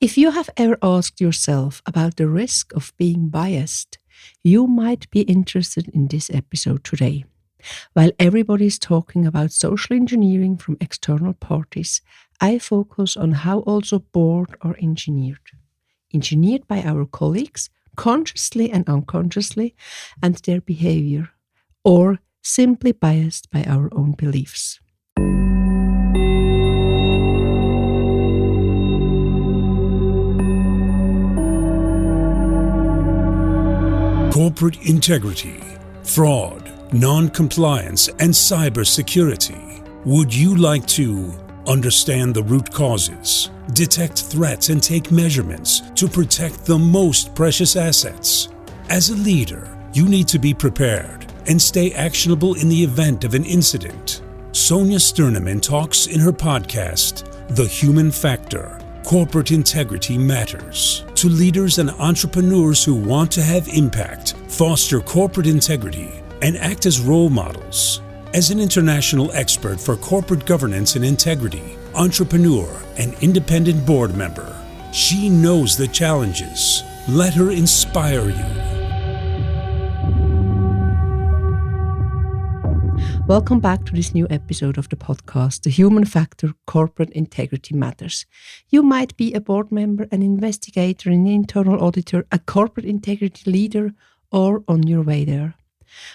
If you have ever asked yourself about the risk of being biased, you might be interested in this episode today. While everybody is talking about social engineering from external parties, I focus on how also boards are engineered. Engineered by our colleagues, consciously and unconsciously, and their behavior, or simply biased by our own beliefs. Corporate integrity, fraud, non-compliance, and cybersecurity. Would you like to understand the root causes, detect threats, and take measurements to protect the most precious assets? As a leader, you need to be prepared and stay actionable in the event of an incident. Sonja Stirnimann talks in her podcast, The Human Factor. Corporate integrity matters. To leaders and entrepreneurs who want to have impact, foster corporate integrity, and act as role models. As an international expert for corporate governance and integrity, entrepreneur, and independent board member, she knows the challenges. Let her inspire you. Welcome back to this new episode of the podcast, The Human Factor, Corporate Integrity Matters. You might be a board member, an investigator, an internal auditor, a corporate integrity leader, or on your way there.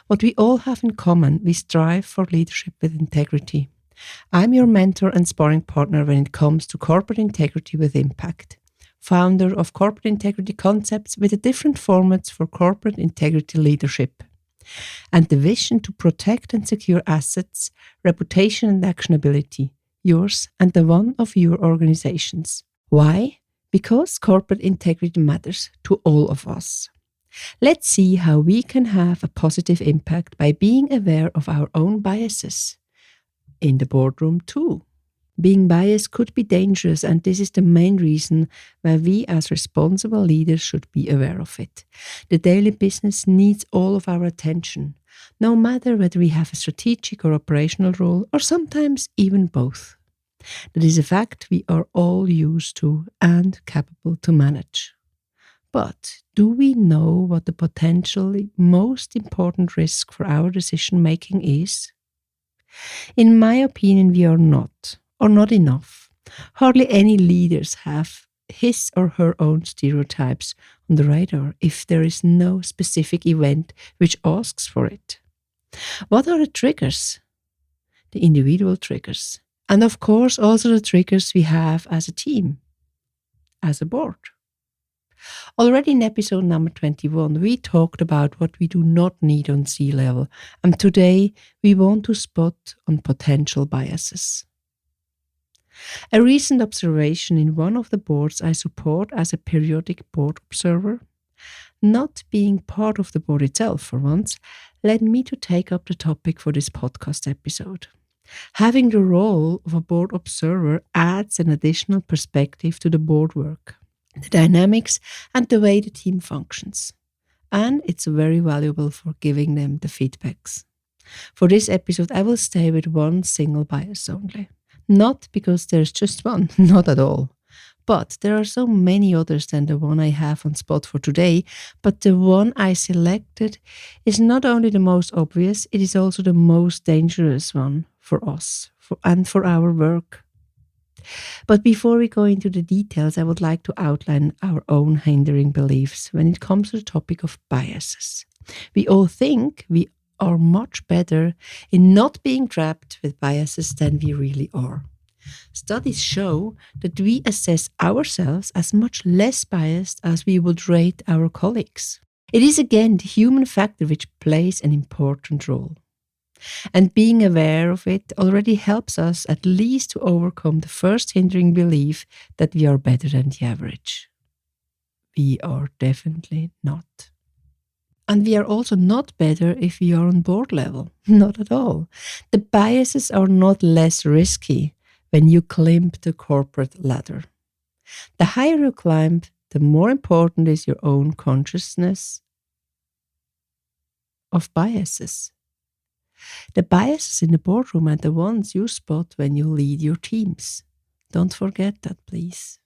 What we all have in common, we strive for leadership with integrity. I'm your mentor and sparring partner when it comes to corporate integrity with impact. Founder of Corporate Integrity Concepts with the different formats for corporate integrity leadership. And the vision to protect and secure assets, reputation and actionability, yours and the one of your organizations. Why? Because corporate integrity matters to all of us. Let's see how we can have a positive impact by being aware of our own biases. In the boardroom too. Being biased could be dangerous, and this is the main reason why we as responsible leaders should be aware of it. The daily business needs all of our attention, no matter whether we have a strategic or operational role, or sometimes even both. That is a fact we are all used to and capable to manage. But do we know what the potentially most important risk for our decision making is? In my opinion, we are not. Or not enough. Hardly any leaders have his or her own stereotypes on the radar if there is no specific event which asks for it. What are the triggers? The individual triggers. And of course also the triggers we have as a team, as a board. Already in episode number 21, we talked about what we do not need on C-level, and today we want to spot on potential biases. A recent observation in one of the boards I support as a periodic board observer, not being part of the board itself for once, led me to take up the topic for this podcast episode. Having the role of a board observer adds an additional perspective to the board work, the dynamics and the way the team functions. And it's very valuable for giving them the feedbacks. For this episode, I will stay with one single bias only. Not because there's just one, not at all. But there are so many others than the one I have on spot for today, but the one I selected is not only the most obvious, it is also the most dangerous one for us and for our work. But before we go into the details, I would like to outline our own hindering beliefs when it comes to the topic of biases. We all think we are much better in not being trapped with biases than we really are. Studies show that we assess ourselves as much less biased as we would rate our colleagues. It is again the human factor which plays an important role. And being aware of it already helps us at least to overcome the first hindering belief that we are better than the average. We are definitely not. And we are also not better if we are on board level. Not at all. The biases are not less risky when you climb the corporate ladder. The higher you climb, the more important is your own consciousness of biases. The biases in the boardroom are the ones you spot when you lead your teams. Don't forget that, please.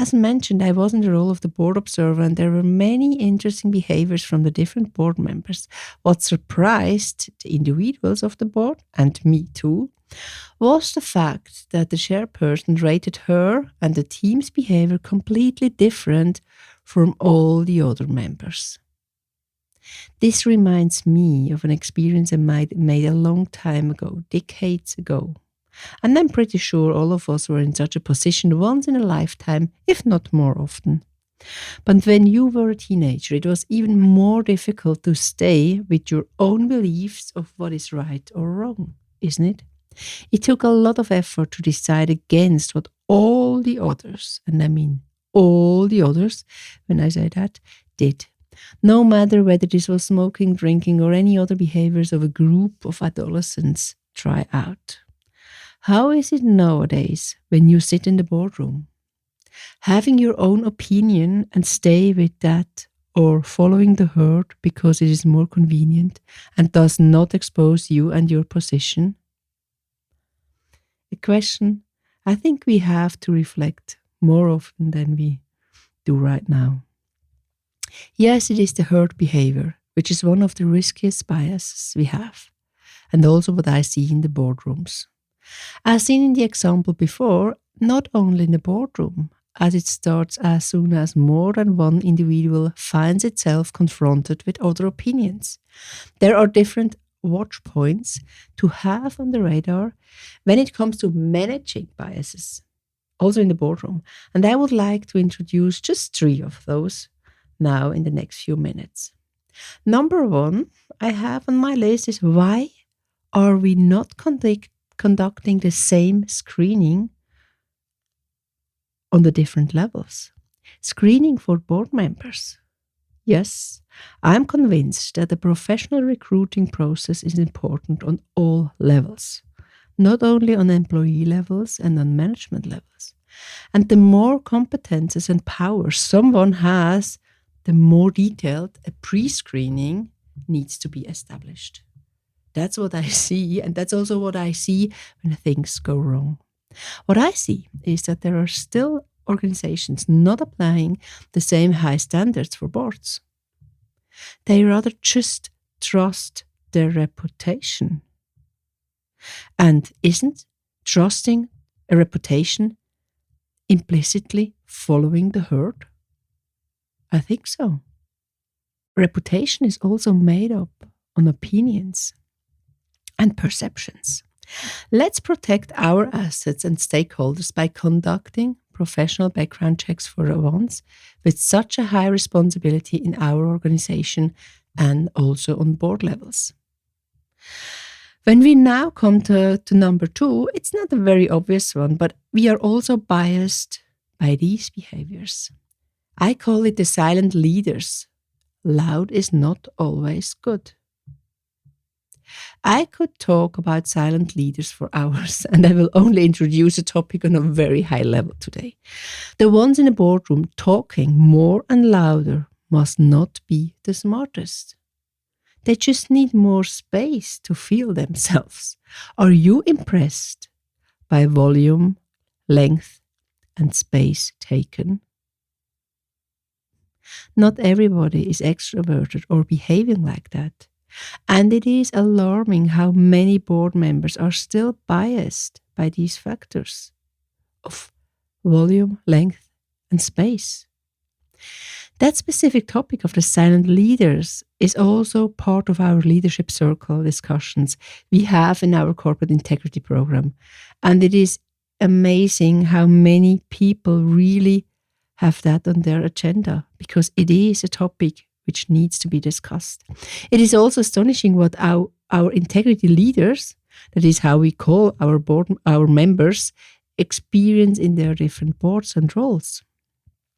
As mentioned, I was in the role of the board observer, and there were many interesting behaviors from the different board members. What surprised the individuals of the board, and me too, was the fact that the chairperson rated her and the team's behavior completely different from all the other members. This reminds me of an experience I made a long time ago, decades ago. And I'm pretty sure all of us were in such a position once in a lifetime, if not more often. But when you were a teenager, it was even more difficult to stay with your own beliefs of what is right or wrong, isn't it? It took a lot of effort to decide against what all the others, and I mean all the others, when I say that, did. No matter whether this was smoking, drinking, or any other behaviors of a group of adolescents try out. How is it nowadays when you sit in the boardroom? Having your own opinion and stay with that, or following the herd because it is more convenient and does not expose you and your position? A question I think we have to reflect more often than we do right now. Yes, it is the herd behavior, which is one of the riskiest biases we have, and also what I see in the boardrooms. As seen in the example before, not only in the boardroom, as it starts as soon as more than one individual finds itself confronted with other opinions. There are different watch points to have on the radar when it comes to managing biases, also in the boardroom. And I would like to introduce just 3 of those now in the next few minutes. Number 1 I have on my list is, why are we not conducting the same screening on the different levels? Screening for board members. Yes, I'm convinced that the professional recruiting process is important on all levels, not only on employee levels and on management levels. And the more competences and powers someone has, the more detailed a pre-screening needs to be established. That's what I see, and that's also what I see when things go wrong. What I see is that there are still organizations not applying the same high standards for boards. They rather just trust their reputation. And isn't trusting a reputation implicitly following the herd? I think so. Reputation is also made up on opinions and perceptions. Let's protect our assets and stakeholders by conducting professional background checks for the ones with such a high responsibility in our organization and also on board levels. When we now come to number 2, it's not a very obvious one, but we are also biased by these behaviors. I call it the silent leaders. Loud is not always good. I could talk about silent leaders for hours, and I will only introduce a topic on a very high level today. The ones in a boardroom talking more and louder must not be the smartest. They just need more space to feel themselves. Are you impressed by volume, length, and space taken? Not everybody is extroverted or behaving like that. And it is alarming how many board members are still biased by these factors of volume, length, and space. That specific topic of the silent leaders is also part of our leadership circle discussions we have in our corporate integrity program. And it is amazing how many people really have that on their agenda, because it is a topic which needs to be discussed. It is also astonishing what our integrity leaders, that is how we call our members, experience in their different boards and roles.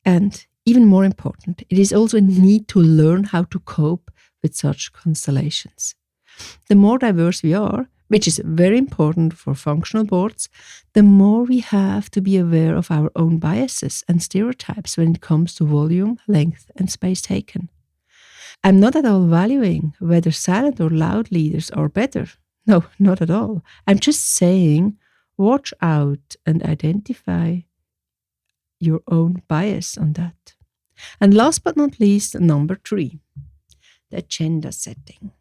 And even more important, it is also a need to learn how to cope with such constellations. The more diverse we are, which is very important for functional boards, the more we have to be aware of our own biases and stereotypes when it comes to volume, length, and space taken. I'm not at all valuing whether silent or loud leaders are better. No, not at all. I'm just saying, watch out and identify your own bias on that. And last but not least, number 3, the agenda setting.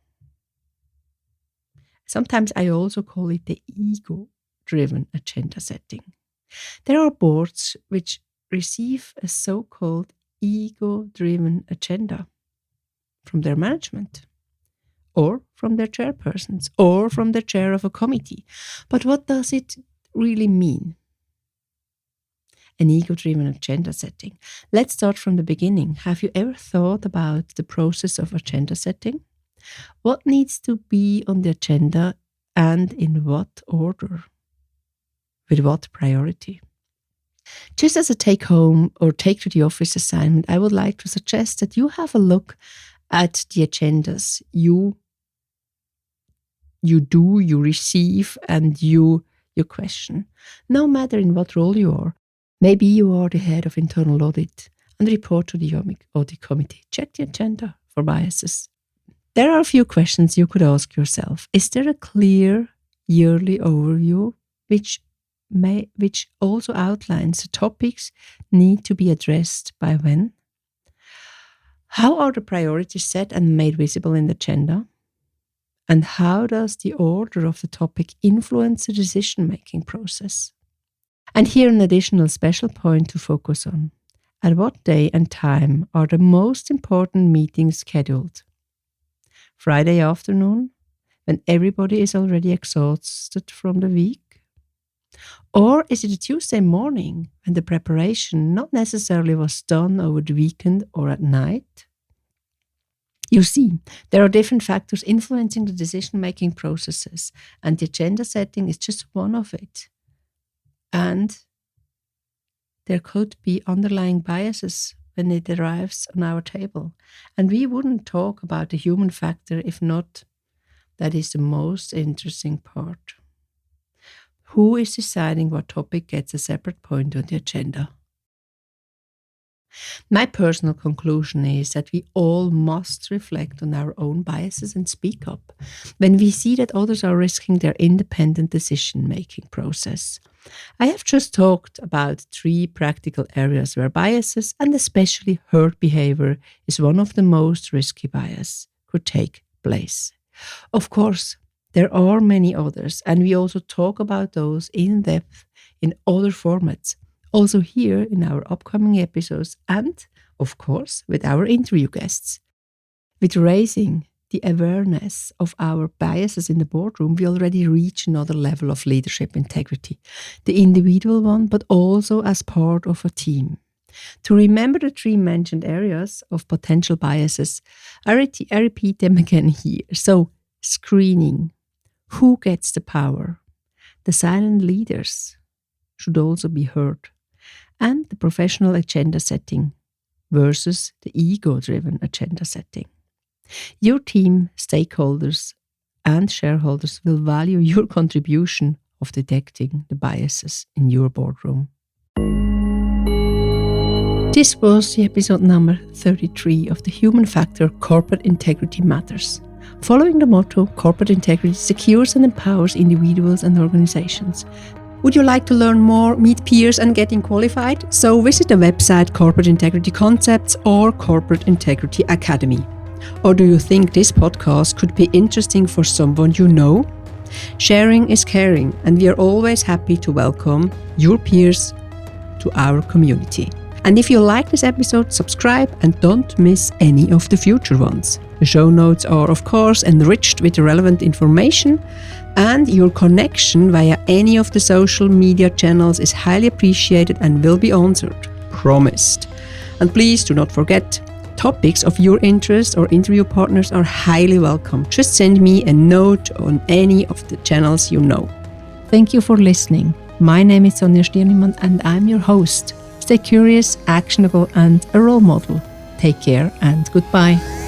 Sometimes I also call it the ego-driven agenda setting. There are boards which receive a so-called ego-driven agenda from their management, or from their chairpersons, or from the chair of a committee. But what does it really mean? An ego-driven agenda setting. Let's start from the beginning. Have you ever thought about the process of agenda setting? What needs to be on the agenda and in what order? With what priority? Just as a take-home or take-to-the-office assignment, I would like to suggest that you have a look at the agendas you receive, and you question. No matter in what role you are. Maybe you are the head of internal audit and report to the audit committee. Check the agenda for biases. There are a few questions you could ask yourself. Is there a clear yearly overview which also outlines the topics need to be addressed by when? How are the priorities set and made visible in the agenda? And how does the order of the topic influence the decision-making process? And here an additional special point to focus on. At what day and time are the most important meetings scheduled? Friday afternoon, when everybody is already exhausted from the week? Or is it a Tuesday morning when the preparation not necessarily was done over the weekend or at night? You see, there are different factors influencing the decision-making processes, and the agenda setting is just one of it. And there could be underlying biases when it arrives on our table. And we wouldn't talk about the human factor if not that is the most interesting part. Who is deciding what topic gets a separate point on the agenda? My personal conclusion is that we all must reflect on our own biases and speak up when we see that others are risking their independent decision-making process. I have just talked about 3 practical areas where biases, and especially herd behavior, is one of the most risky bias could take place. Of course, there are many others, and we also talk about those in depth in other formats. Also here in our upcoming episodes and, of course, with our interview guests. With raising the awareness of our biases in the boardroom, we already reach another level of leadership integrity, the individual one, but also as part of a team. To remember the 3 mentioned areas of potential biases, I repeat them again here. So, screening. Who gets the power? The silent leaders should also be heard. And the professional agenda setting versus the ego-driven agenda setting. Your team, stakeholders, and shareholders will value your contribution of detecting the biases in your boardroom. This was the episode number 33 of the Human Factor Corporate Integrity Matters. Following the motto, corporate integrity secures and empowers individuals and organizations. Would you like to learn more, meet peers and getting qualified? So visit the website Corporate Integrity Concepts or Corporate Integrity Academy. Or do you think this podcast could be interesting for someone you know? Sharing is caring, and we are always happy to welcome your peers to our community. And if you like this episode, subscribe and don't miss any of the future ones. The show notes are, of course, enriched with relevant information, and your connection via any of the social media channels is highly appreciated and will be answered. Promised. And please do not forget, topics of your interest or interview partners are highly welcome. Just send me a note on any of the channels you know. Thank you for listening. My name is Sonja Stirnimann and I'm your host. Stay curious, actionable and a role model. Take care and goodbye.